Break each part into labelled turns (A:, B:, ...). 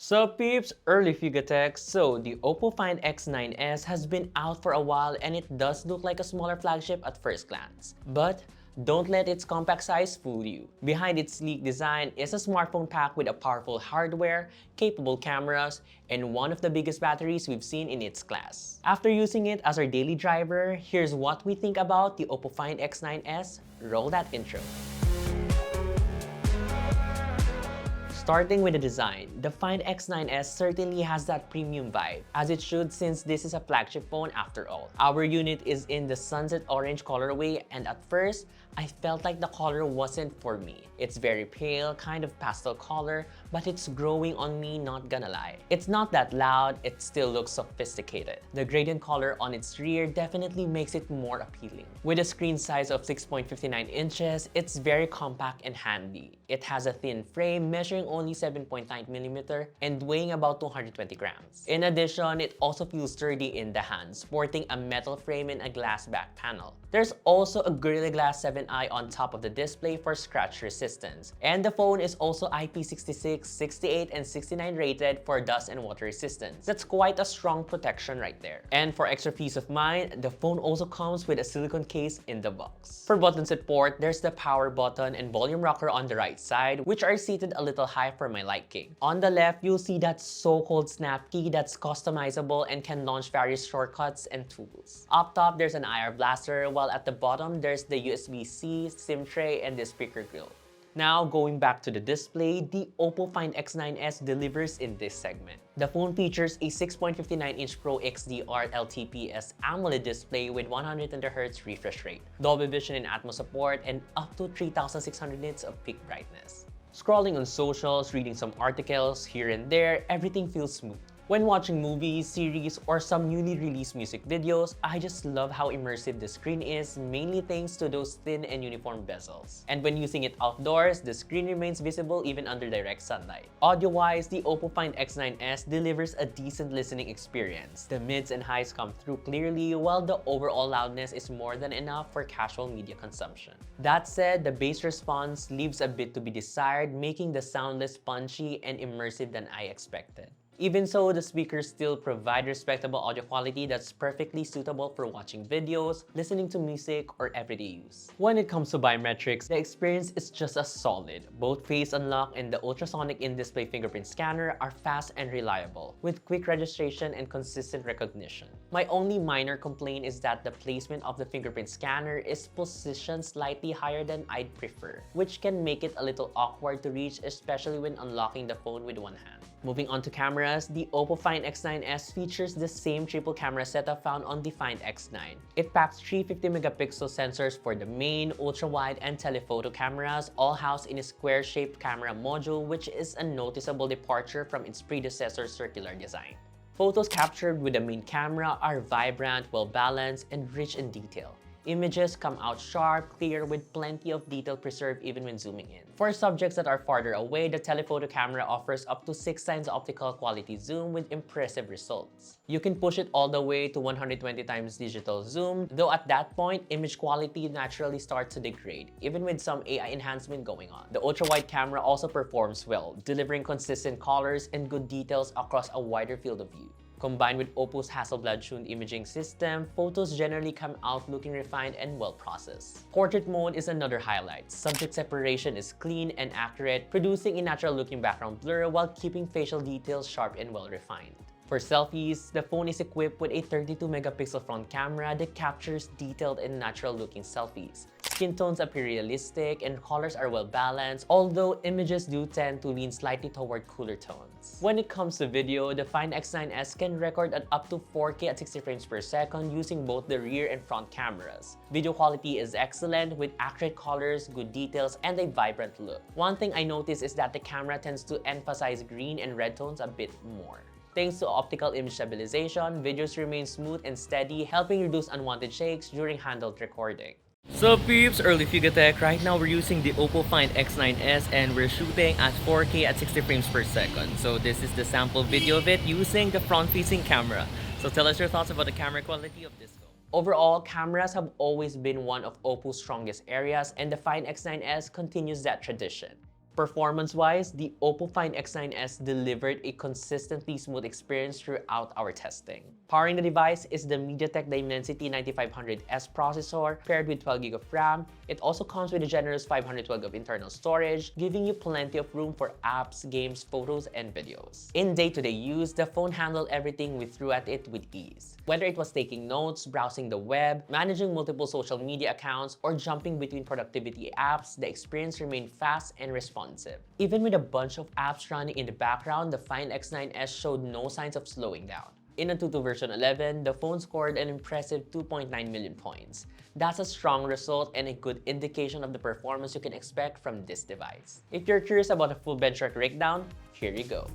A: So peeps, early Figatech. So the OPPO Find X9s has been out for a while and it does look like a smaller flagship at first glance. But don't let its compact size fool you. Behind its sleek design is a smartphone packed with a powerful hardware, capable cameras, and one of the biggest batteries we've seen in its class. After using it as our daily driver, here's what we think about the OPPO Find X9s. Roll that intro. Starting with the design, the Find X9s certainly has that premium vibe, as it should since this is a flagship phone after all. Our unit is in the sunset orange colorway, and at first, I felt like the color wasn't for me. It's very pale, kind of pastel color, but it's growing on me, not gonna lie. It's not that loud, it still looks sophisticated. The gradient color on its rear definitely makes it more appealing. With a screen size of 6.59 inches, it's very compact and handy. It has a thin frame measuring only 7.9mm and weighing about 220 grams. In addition, it also feels sturdy in the hand, sporting a metal frame and a glass back panel. There's also a Gorilla Glass 7i on top of the display for scratch resistance. And the phone is also IP66, 68, and 69 rated for dust and water resistance. That's quite a strong protection right there. And for extra peace of mind, the phone also comes with a silicone case in the box. For button support, there's the power button and volume rocker on the right side, which are seated a little high for my liking. On the left, you'll see that so-called snap key that's customizable and can launch various shortcuts and tools. Up top, there's an IR blaster, while at the bottom, there's the USB-C, SIM tray, and the speaker grill. Now, going back to the display, the OPPO Find X9s delivers in this segment. The phone features a 6.59-inch Pro XDR LTPS AMOLED display with 120Hz refresh rate, Dolby Vision and Atmos support, and up to 3600 nits of peak brightness. Scrolling on socials, reading some articles here and there, everything feels smooth. When watching movies, series, or some newly released music videos, I just love how immersive the screen is, mainly thanks to those thin and uniform bezels. And when using it outdoors, the screen remains visible even under direct sunlight. Audio-wise, the OPPO Find X9s delivers a decent listening experience. The mids and highs come through clearly, while the overall loudness is more than enough for casual media consumption. That said, the bass response leaves a bit to be desired, making the sound less punchy and immersive than I expected. Even so, the speakers still provide respectable audio quality that's perfectly suitable for watching videos, listening to music, or everyday use. When it comes to biometrics, the experience is just as solid. Both Face Unlock and the ultrasonic in-display fingerprint scanner are fast and reliable, with quick registration and consistent recognition. My only minor complaint is that the placement of the fingerprint scanner is positioned slightly higher than I'd prefer, which can make it a little awkward to reach, especially when unlocking the phone with one hand. Moving on to cameras, the OPPO Find X9s features the same triple camera setup found on the Find X9. It packs 350-megapixel sensors for the main, ultra-wide, and telephoto cameras, all housed in a square-shaped camera module, which is a noticeable departure from its predecessor's circular design. Photos captured with the main camera are vibrant, well-balanced, and rich in detail. Images come out sharp, clear, with plenty of detail preserved even when zooming in. For subjects that are farther away, the telephoto camera offers up to 6 times optical quality zoom with impressive results. You can push it all the way to 120 times digital zoom, though at that point, image quality naturally starts to degrade, even with some AI enhancement going on. The ultra-wide camera also performs well, delivering consistent colors and good details across a wider field of view. Combined with OPPO's Hasselblad-tuned imaging system, photos generally come out looking refined and well-processed. Portrait mode is another highlight. Subject separation is clean and accurate, producing a natural-looking background blur while keeping facial details sharp and well-refined. For selfies, the phone is equipped with a 32-megapixel front camera that captures detailed and natural-looking selfies. Skin tones appear realistic and colors are well balanced, although images do tend to lean slightly toward cooler tones. When it comes to video, the Find X9s can record at up to 4K at 60 frames per second using both the rear and front cameras. Video quality is excellent with accurate colors, good details, and a vibrant look. One thing I noticed is that the camera tends to emphasize green and red tones a bit more. Thanks to optical image stabilization, videos remain smooth and steady, helping reduce unwanted shakes during handheld recording. So peeps, early Figatech, right now we're using the OPPO Find X9s and we're shooting at 4K at 60 frames per second. So this is the sample video of it using the front-facing camera. So tell us your thoughts about the camera quality of this phone. Overall, cameras have always been one of OPPO's strongest areas and the Find X9s continues that tradition. Performance-wise, the OPPO Find X9s delivered a consistently smooth experience throughout our testing. Powering the device is the MediaTek Dimensity 9500S processor paired with 12GB of RAM. It also comes with a generous 512GB of internal storage, giving you plenty of room for apps, games, photos, and videos. In day-to-day use, the phone handled everything we threw at it with ease. Whether it was taking notes, browsing the web, managing multiple social media accounts, or jumping between productivity apps, the experience remained fast and responsive. Even with a bunch of apps running in the background, the Find X9s showed no signs of slowing down. In Antutu version 11, the phone scored an impressive 2.9 million points. That's a strong result and a good indication of the performance you can expect from this device. If you're curious about a full benchmark breakdown, here you go.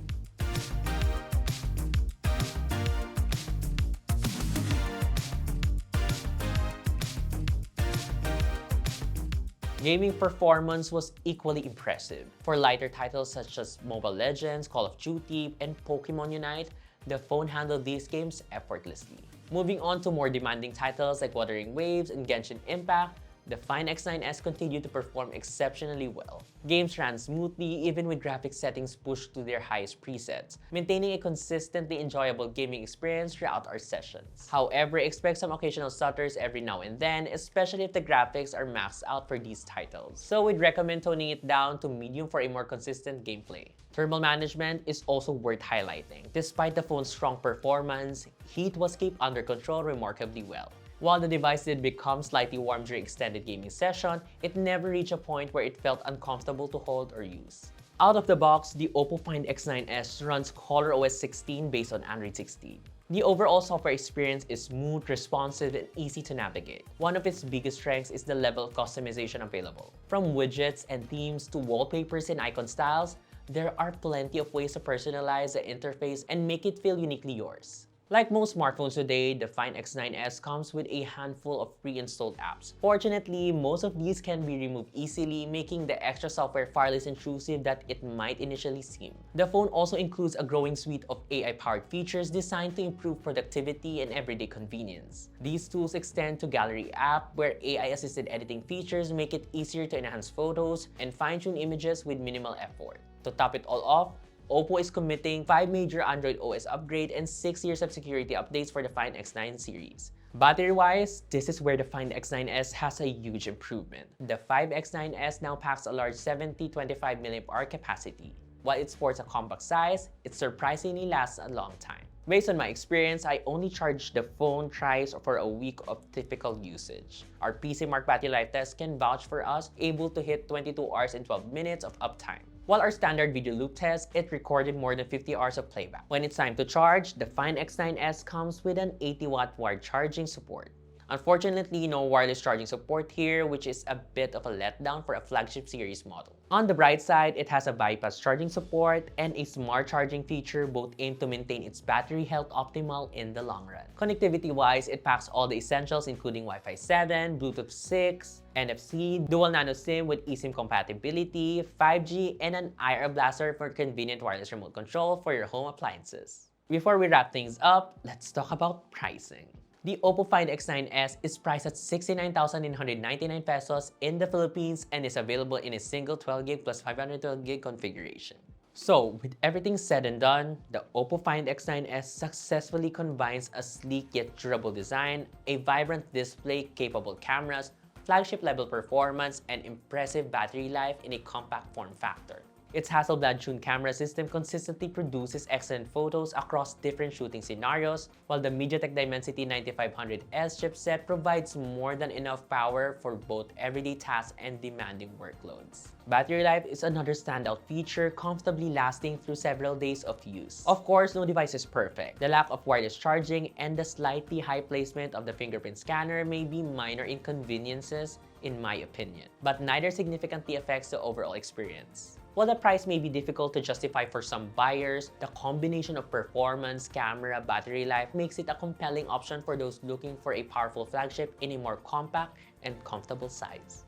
A: Gaming performance was equally impressive. For lighter titles such as Mobile Legends, Call of Duty, and Pokemon Unite, the phone handled these games effortlessly. Moving on to more demanding titles like Wuthering Waves and Genshin Impact, the Find X9s continued to perform exceptionally well. Games ran smoothly even with graphics settings pushed to their highest presets, maintaining a consistently enjoyable gaming experience throughout our sessions. However, expect some occasional stutters every now and then, especially if the graphics are maxed out for these titles. So we'd recommend toning it down to medium for a more consistent gameplay. Thermal management is also worth highlighting. Despite the phone's strong performance, heat was kept under control remarkably well. While the device did become slightly warm during extended gaming session, it never reached a point where it felt uncomfortable to hold or use. Out of the box, the OPPO Find X9s runs ColorOS 16 based on Android 16. The overall software experience is smooth, responsive, and easy to navigate. One of its biggest strengths is the level of customization available. From widgets and themes to wallpapers and icon styles, there are plenty of ways to personalize the interface and make it feel uniquely yours. Like most smartphones today, the Find X9s comes with a handful of pre-installed apps. Fortunately, most of these can be removed easily, making the extra software far less intrusive than it might initially seem. The phone also includes a growing suite of AI-powered features designed to improve productivity and everyday convenience. These tools extend to Gallery app, where AI-assisted editing features make it easier to enhance photos and fine-tune images with minimal effort. To top it all off, OPPO is committing 5 major Android OS upgrades and 6 years of security updates for the Find X9 series. Battery-wise, this is where the Find X9s has a huge improvement. The Find X9s now packs a large 70-25 mAh capacity. While it sports a compact size, it surprisingly lasts a long time. Based on my experience, I only charged the phone thrice for a week of typical usage. Our PC Mark battery life test can vouch for us, able to hit 22 hours and 12 minutes of uptime. While our standard video loop test, it recorded more than 50 hours of playback. When it's time to charge, the Find X9s comes with an 80-watt wired charging support. Unfortunately, no wireless charging support here, which is a bit of a letdown for a flagship series model. On the bright side, it has a bypass charging support and a smart charging feature, both aimed to maintain its battery health optimal in the long run. Connectivity-wise, it packs all the essentials including Wi-Fi 7, Bluetooth 6, NFC, dual nano SIM with eSIM compatibility, 5G, and an IR blaster for convenient wireless remote control for your home appliances. Before we wrap things up, let's talk about pricing. The OPPO Find X9s is priced at 69,999 pesos in the Philippines and is available in a single 12GB plus 512GB configuration. So, with everything said and done, the OPPO Find X9s successfully combines a sleek yet durable design, a vibrant display, capable cameras, flagship-level performance, and impressive battery life in a compact form factor. Its Hasselblad-tuned camera system consistently produces excellent photos across different shooting scenarios, while the MediaTek Dimensity 9500S chipset provides more than enough power for both everyday tasks and demanding workloads. Battery life is another standout feature, comfortably lasting through several days of use. Of course, no device is perfect. The lack of wireless charging and the slightly high placement of the fingerprint scanner may be minor inconveniences, in my opinion, but neither significantly affects the overall experience. While the price may be difficult to justify for some buyers, the combination of performance, camera, battery life makes it a compelling option for those looking for a powerful flagship in a more compact and comfortable size.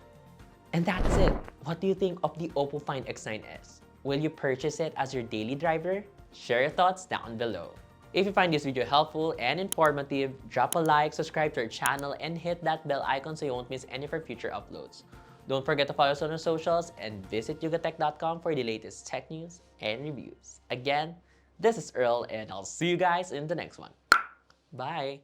A: And that's it! What do you think of the OPPO Find X9s? Will you purchase it as your daily driver? Share your thoughts down below. If you find this video helpful and informative, drop a like, subscribe to our channel, and hit that bell icon so you won't miss any of our future uploads. Don't forget to follow us on our socials and visit yugatech.com for the latest tech news and reviews. Again, this is Earl, and I'll see you guys in the next one. Bye!